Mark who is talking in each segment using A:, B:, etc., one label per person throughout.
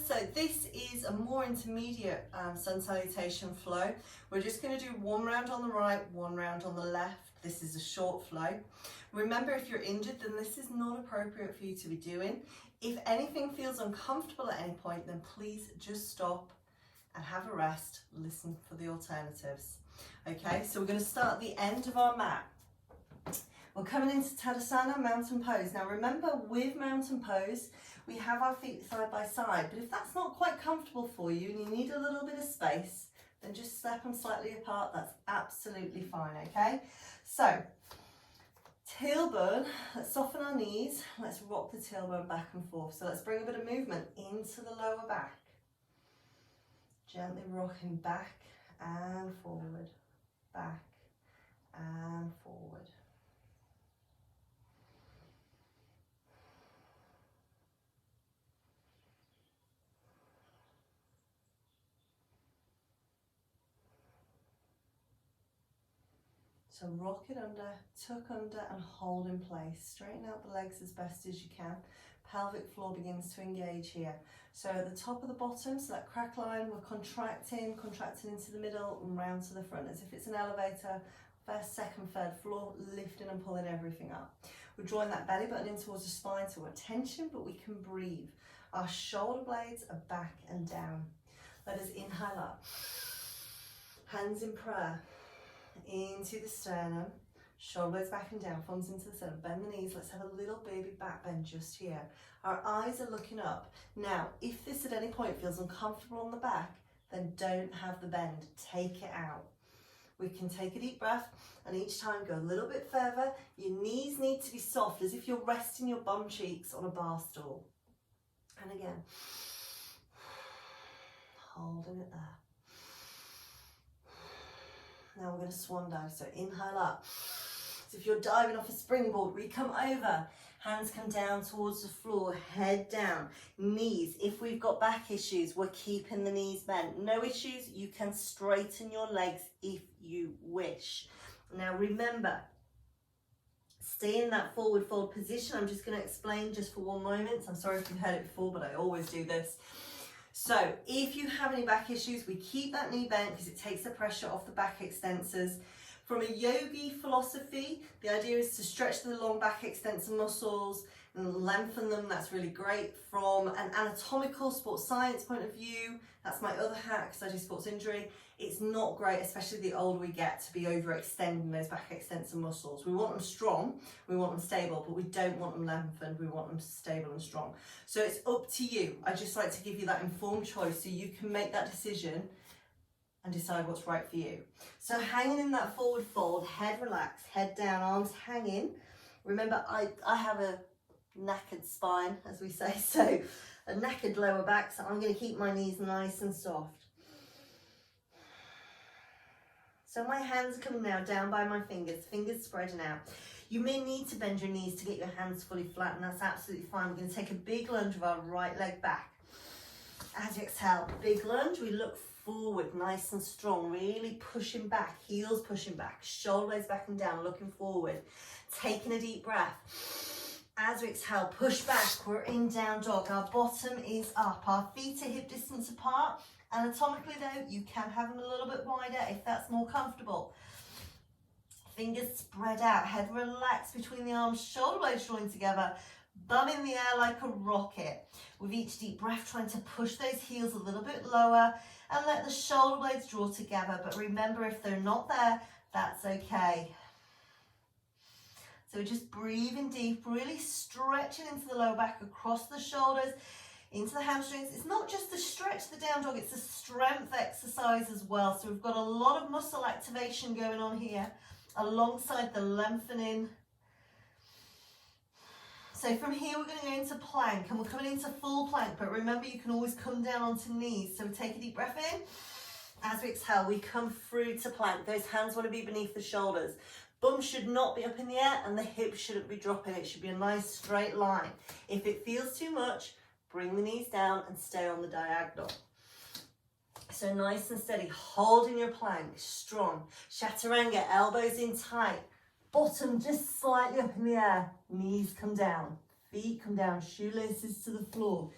A: So this is a more intermediate sun salutation flow. We're just going to do one round on the right, one round on the left. This is a short flow. Remember, if you're injured, then this is not appropriate for you to be doing. If anything feels uncomfortable at any point, then please just stop and have a rest. Listen for the alternatives. Okay, so we're going to start at the end of our mat. We're coming into Tadasana, mountain pose. Now remember, with mountain pose, we have our feet side by side, but if that's not quite comfortable for you and you need a little bit of space, then just step them slightly apart. That's absolutely fine, okay? So, tailbone, let's soften our knees. Let's rock the tailbone back and forth. So let's bring a bit of movement into the lower back. Gently rocking back and forward, back and forward. So rock it under, tuck under and hold in place. Straighten out the legs as best as you can. Pelvic floor begins to engage here. So at the top of the bottom, so that crack line, we're contracting into the middle and round to the front as if it's an elevator. First, second, third floor, lifting and pulling everything up. We're drawing that belly button in towards the spine, so we're tension, but we can breathe. Our shoulder blades are back and down. Let us inhale up. Hands in prayer. Into the sternum, shoulder blades back and down, thumbs into the center, bend the knees. Let's have a little baby back bend just here. Our eyes are looking up. Now, if this at any point feels uncomfortable on the back, then don't have the bend, take it out. We can take a deep breath and each time go a little bit further. Your knees need to be soft as if you're resting your bum cheeks on a bar stool. And again, holding it there. Now we're going to swan dive, so inhale up. So if you're diving off a springboard, we come over, hands come down towards the floor, head down, knees. If we've got back issues, we're keeping the knees bent. No issues, you can straighten your legs if you wish. Now remember, stay in that forward fold position. I'm just going to explain just for one moment. I'm sorry if you've heard it before, but I always do this. So if you have any back issues, we keep that knee bent because it takes the pressure off the back extensors. From a yogi philosophy, the idea is to stretch the long back extensor muscles and lengthen them. That's really great. From an anatomical sports science point of view, that's my other hat because I do sports injury. It's not great, especially the older we get, to be overextending those back extensor muscles. We want them strong, we want them stable, but we don't want them lengthened, we want them stable and strong. So it's up to you. I just like to give you that informed choice so you can make that decision and decide what's right for you. So hanging in that forward fold, head relaxed, head down, arms hanging. Remember, I have a knackered spine, as we say, so a knackered lower back, so I'm going to keep my knees nice and soft. So my hands are coming now down by my fingers spreading out. You may need to bend your knees to get your hands fully flat, and that's absolutely fine. We're going to take a big lunge with our right leg back. As you exhale, big lunge, we look forward, nice and strong, really pushing back, heels pushing back, shoulder blades back and down, looking forward. Taking a deep breath. As we exhale, push back, we're in down dog. Our bottom is up, our feet are hip distance apart. Anatomically though, you can have them a little bit wider if that's more comfortable. Fingers spread out, head relaxed between the arms, shoulder blades joined together, bum in the air like a rocket. With each deep breath, trying to push those heels a little bit lower and let the shoulder blades draw together. But remember, if they're not there, that's okay. So just breathing deep, really stretching into the lower back, across the shoulders, into the hamstrings. It's not just the stretch, the down dog, it's a strength exercise as well. So we've got a lot of muscle activation going on here alongside the lengthening. So from here we're going to go into plank and we're coming into full plank, but remember you can always come down onto knees. So we take a deep breath in. As we exhale, we come through to plank. Those hands want to be beneath the shoulders. Bum should not be up in the air and the hips shouldn't be dropping. It should be a nice straight line. If it feels too much, bring the knees down and stay on the diagonal. So nice and steady, holding your plank, strong. Chaturanga, elbows in tight. Bottom just slightly up in the air, knees come down, feet come down, shoelaces to the floor.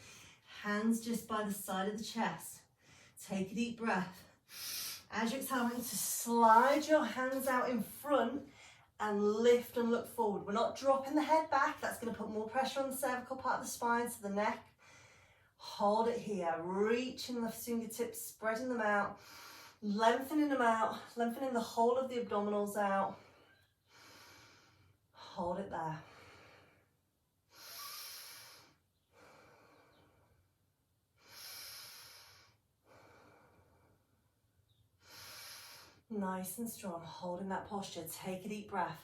A: Hands just by the side of the chest. Take a deep breath. As you exhale, I want you to slide your hands out in front and lift and look forward. We're not dropping the head back. That's going to put more pressure on the cervical part of the spine, so the neck. Hold it here. Reaching the fingertips, spreading them out, lengthening them out, lengthening the whole of the abdominals out. Hold it there. Nice and strong, holding that posture. Take a deep breath.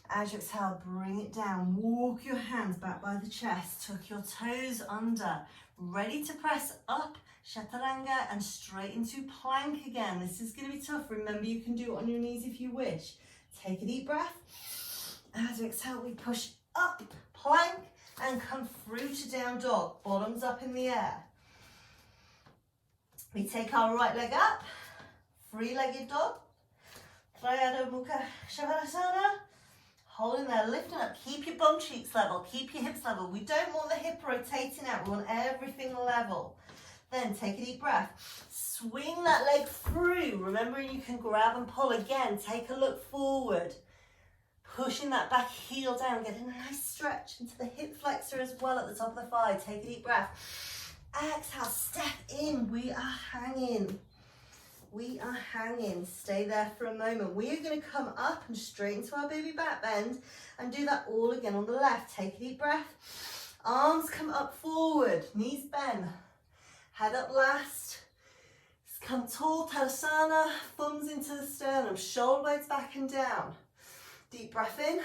A: As you exhale, bring it down. Walk your hands back by the chest. Tuck your toes under. Ready to press up, chaturanga, and straight into plank again. This is going to be tough. Remember, you can do it on your knees if you wish. Take a deep breath. As you exhale, we push up, plank, and come through to down dog. Bottoms up in the air. We take our right leg up. Three-legged dog, Triada Mukha Shavasana, holding there, lifting up, keep your bum cheeks level, keep your hips level. We don't want the hip rotating out, we want everything level. Then take a deep breath, swing that leg through, remember you can grab and pull again, take a look forward, pushing that back heel down, getting a nice stretch into the hip flexor as well at the top of the thigh. Take a deep breath, exhale, step in, we are hanging. We are hanging. Stay there for a moment. We are going to come up and straight into our baby back bend and do that all again on the left. Take a deep breath. Arms come up forward. Knees bend. Head up last. Come tall, Tadasana. Thumbs into the sternum. Shoulder blades back and down. Deep breath in.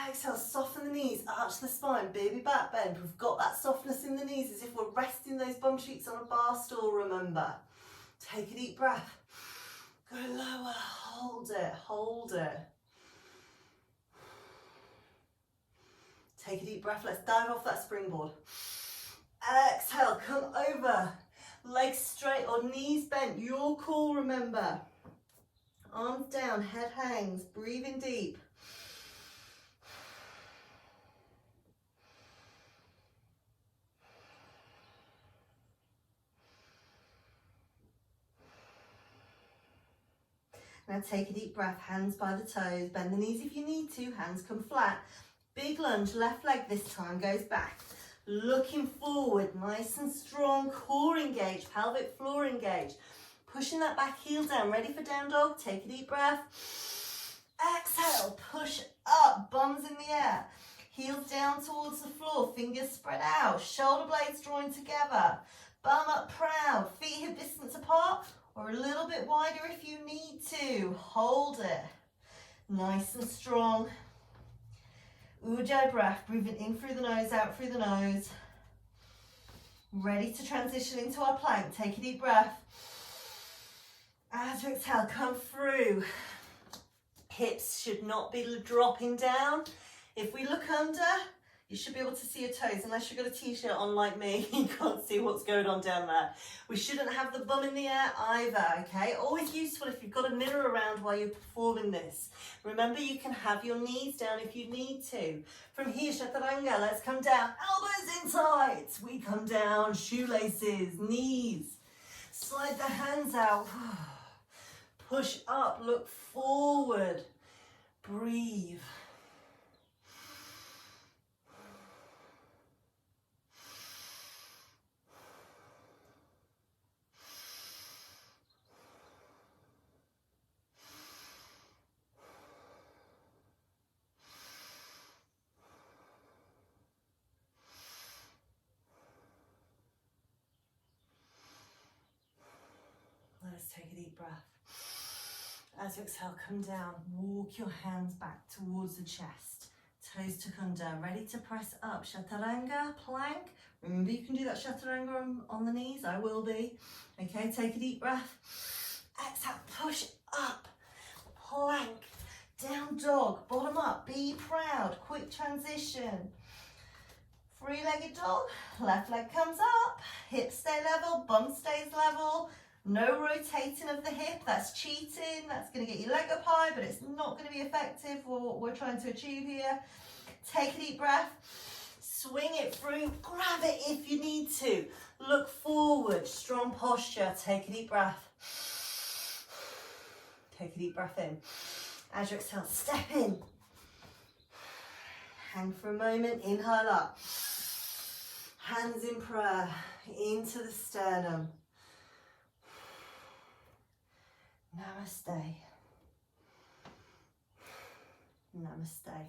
A: Exhale, soften the knees. Arch the spine. Baby back bend. We've got that softness in the knees as if we're resting those bum cheeks on a bar stool, remember. Take a deep breath. Go lower. Hold it. Hold it. Take a deep breath. Let's dive off that springboard. Exhale. Come over. Legs straight or knees bent. Your call, remember. Arms down. Head hangs. Breathing deep. Now take a deep breath, hands by the toes, bend the knees if you need to, hands come flat. Big lunge, left leg this time goes back. Looking forward, nice and strong, core engaged, pelvic floor engaged. Pushing that back heel down, ready for down dog, take a deep breath. Exhale, push up, bums in the air. Heels down towards the floor, fingers spread out, shoulder blades drawing together. Bum up proud, feet hip distance apart, or a little bit wider if you need to. Hold it. Nice and strong. Ujjayi breath, breathing in through the nose, out through the nose. Ready to transition into our plank. Take a deep breath. As you exhale, come through. Hips should not be dropping down. If we look under, you should be able to see your toes, unless you've got a t-shirt on like me, you can't see what's going on down there. We shouldn't have the bum in the air either, okay? Always useful if you've got a mirror around while you're performing this. Remember, you can have your knees down if you need to. From here, chaturanga, let's come down. Elbows in tight. We come down, shoelaces, knees. Slide the hands out. Push up, look forward. Breathe. Let's take a deep breath. As you exhale, come down. Walk your hands back towards the chest. Toes tuck under. Ready to press up. Chaturanga, plank. Remember, you can do that chaturanga on the knees. I will be. Okay, take a deep breath. Exhale, push up. Plank. Down dog. Bottom up. Be proud. Quick transition. Three-legged dog. Left leg comes up. Hips stay level. Bum stays level. No rotating of the hip, that's cheating. That's going to get your leg up high, but it's not going to be effective for what we're trying to achieve here. Take a deep breath. Swing it through, grab it if you need to. Look forward, strong posture. Take a deep breath. Take a deep breath in. As you exhale, step in. Hang for a moment, inhale up. Hands in prayer, into the sternum. Namaste. Namaste.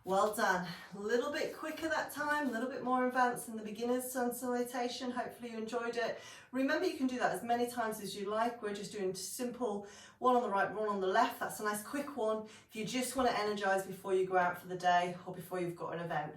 A: Well done. A little bit quicker that time, a little bit more advanced than the beginner's sun salutation. Hopefully you enjoyed it. Remember, you can do that as many times as you like. We're just doing simple, one on the right, one on the left. That's a nice quick one if you just want to energize before you go out for the day or before you've got an event.